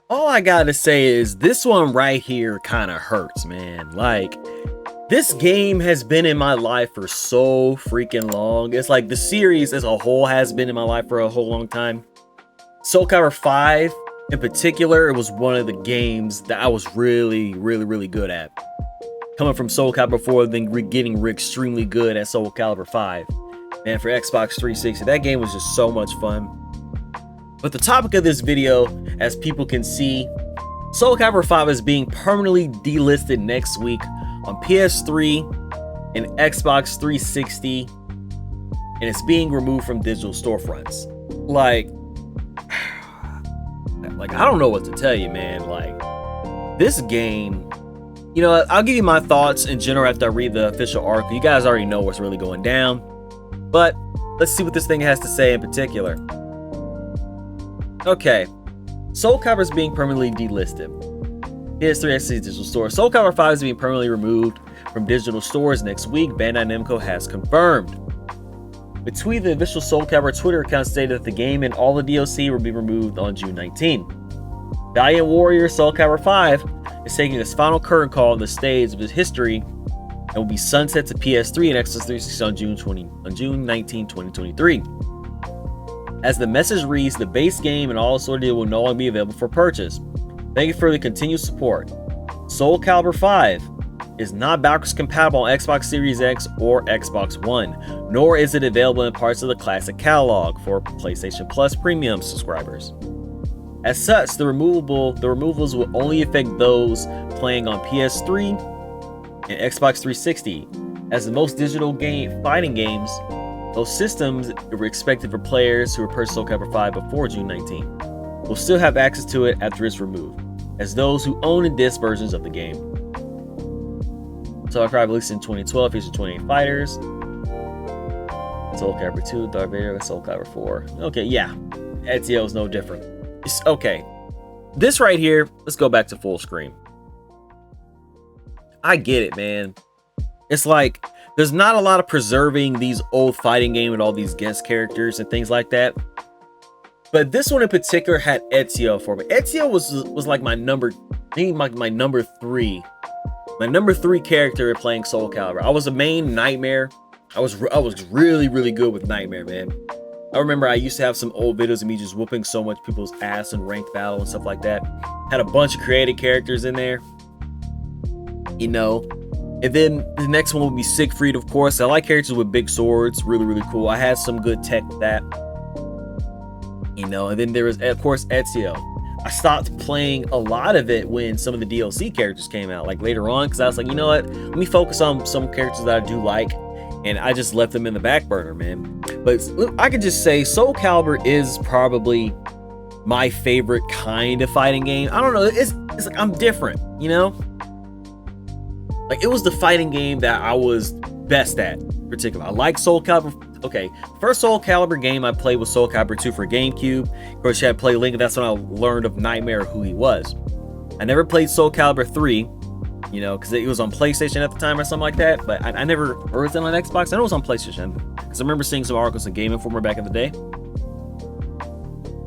All I gotta say is this one right here kind of hurts, man. Like, this game has been in my life for so freaking long. It's like the series as a whole has been in my life for a whole long time. Soul Calibur 5 in particular, it was one of the games that I was really good at. Coming from Soul Calibur 4, then getting extremely good at Soul Calibur 5. Man, for Xbox 360, that game was just so much fun. But the topic of this video, as people can see, Soul Calibur 5 is being permanently delisted next week on PS3 and Xbox 360, and it's being removed from digital storefronts. Like I don't know what to tell you, man. Like, this game, you know, I'll give you my thoughts in general after I read the official article. You guys already know what's really going down, but let's see what this thing has to say in particular. Okay, Soul Calibur is being permanently delisted. PS3 Xbox digital store. Soul Calibur 5 is being permanently removed from digital stores next week, Bandai Namco has confirmed. A tweet, the official Soul Calibur Twitter account stated that the game and all the DLC will be removed on June 19. Valiant Warrior Soul Calibur 5 is taking its final curtain call on the stage of its history and will be sunset to PS3 and Xbox 360 on June 19, 2023. As the message reads, the base game and all assorted deal will no longer be available for purchase. Thank you for the continued support. Soul Calibur 5 is not backwards compatible on Xbox Series X or Xbox One, nor is it available in parts of the classic catalog for PlayStation Plus Premium subscribers. As such, the removals will only affect those playing on PS3 and Xbox 360, as the most digital fighting games. Those systems were expected for players who purchased Soul Calibur 5 before June 19 will still have access to it after it's removed, as those who own and disc versions of the game. Soul Calibur 5 released in 2012, featured 28 fighters. Soul Calibur 2, Darth Vader, Soul Calibur 4. Okay, yeah, Ezio is no different. Okay, this right here, let's go back to full screen. I get it, man. It's like, there's not a lot of preserving these old fighting game with all these guest characters and things like that. But this one in particular had Ezio for me. Ezio was like my number, I think my number three character playing Soul Calibur. I was a main Nightmare. I was really good with Nightmare, man. I remember I used to have some old videos of me just whooping so much people's ass in ranked battle and stuff like that. Had a bunch of creative characters in there, you know. And then the next one would be Siegfried, of course. I like characters with big swords, really cool. I had some good tech with that, you know. And then there was, of course, Ezio. I stopped playing a lot of it when some of the DLC characters came out, like later on, because I was like, you know what, let me focus on some characters that I do like, and I just left them in the back burner, man. But I could just say Soul Calibur is probably my favorite kind of fighting game. I don't know, it's like I'm different, you know. Like, it was the fighting game that I was best at, in particular. I like Soul Calibur. Okay, first Soul Calibur game I played was Soul Calibur 2 for GameCube. Of course, you had to play Link, and that's when I learned of Nightmare, who he was. I never played Soul Calibur 3, you know, because it was on PlayStation at the time or something like that. But I never, or was it on Xbox? I know it was on PlayStation, because I remember seeing some articles in Game Informer back in the day.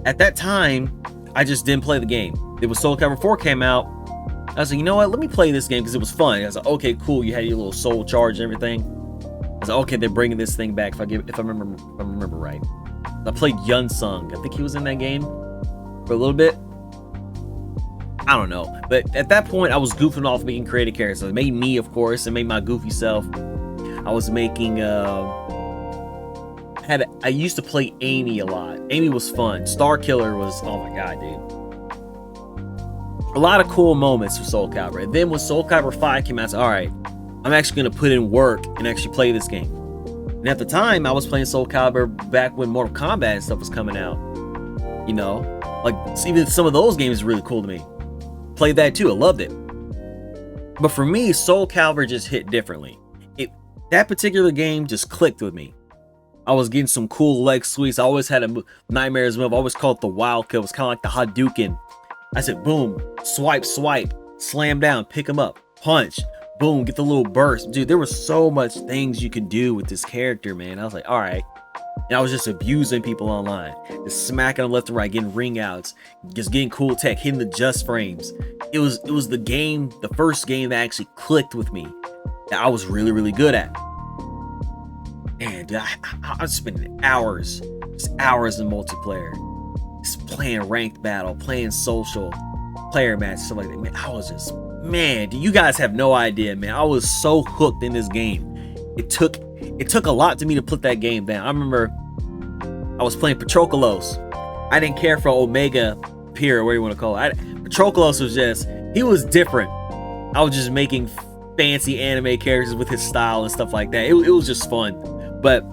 At that time, I just didn't play the game. It was Soul Calibur 4 came out. I was like, you know what? Let me play this game because it was fun. I was like, okay, cool. You had your little soul charge and everything. I was like, okay, they're bringing this thing back. If I remember right. I played Yun Sung. I think he was in that game for a little bit. I don't know, but at that point, I was goofing off making creative characters. I made me, of course, and made my goofy self. I was making. I used to play Amy a lot. Amy was fun. Star Killer was, oh my god, dude. A lot of cool moments with Soul Calibur. And then when Soul Calibur 5 came out, I said, all right, I'm actually going to put in work and actually play this game. And at the time, I was playing Soul Calibur back when Mortal Kombat and stuff was coming out. You know, like, even some of those games are really cool to me. Played that too. I loved it. But for me, Soul Calibur just hit differently. That particular game just clicked with me. I was getting some cool leg sweeps. I always had a Nightmares move. I always called it the Wild Kill. It was kind of like the Hadouken. I said, boom, swipe, slam down, pick him up, punch, boom, get the little burst. Dude, there was so much things you could do with this character, man. I was like, all right. And I was just abusing people online, just smacking them left and right, getting ring outs, just getting cool tech, hitting the just frames. It was the first game that actually clicked with me, that I was really, really good at. And I was spending hours, just hours in multiplayer, just playing ranked battle, playing social, player match, stuff like that. Man, I was just, man, you guys have no idea, man. I was so hooked in this game. It took a lot to me to put that game down. I remember I was playing Patroclus. I didn't care for Omega Pier, or whatever you want to call it. Patroclus was just, he was different. I was just making fancy anime characters with his style and stuff like that. It was just fun. But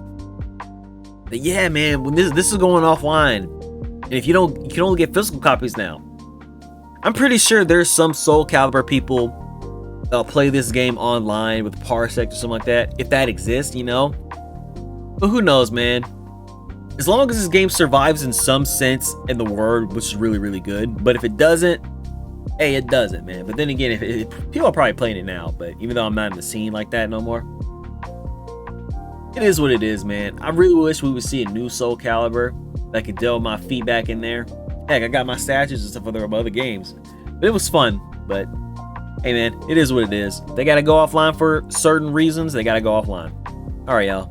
yeah, man, when this is going offline, and if you can only get physical copies now. I'm pretty sure there's some Soul Calibur people that'll play this game online with Parsec or something like that, if that exists, you know. But who knows, man. As long as this game survives in some sense in the word, which is really, really good. But if it doesn't, hey, it doesn't, man. But then again, people are probably playing it now, but even though I'm not in the scene like that no more, it is what it is, man. I really wish we would see a new Soul Calibur that could delve my feet back in there. Heck, I got my statues and stuff for other games. But it was fun. But hey, man, it is what it is. They got to go offline for certain reasons. They got to go offline. All right, y'all.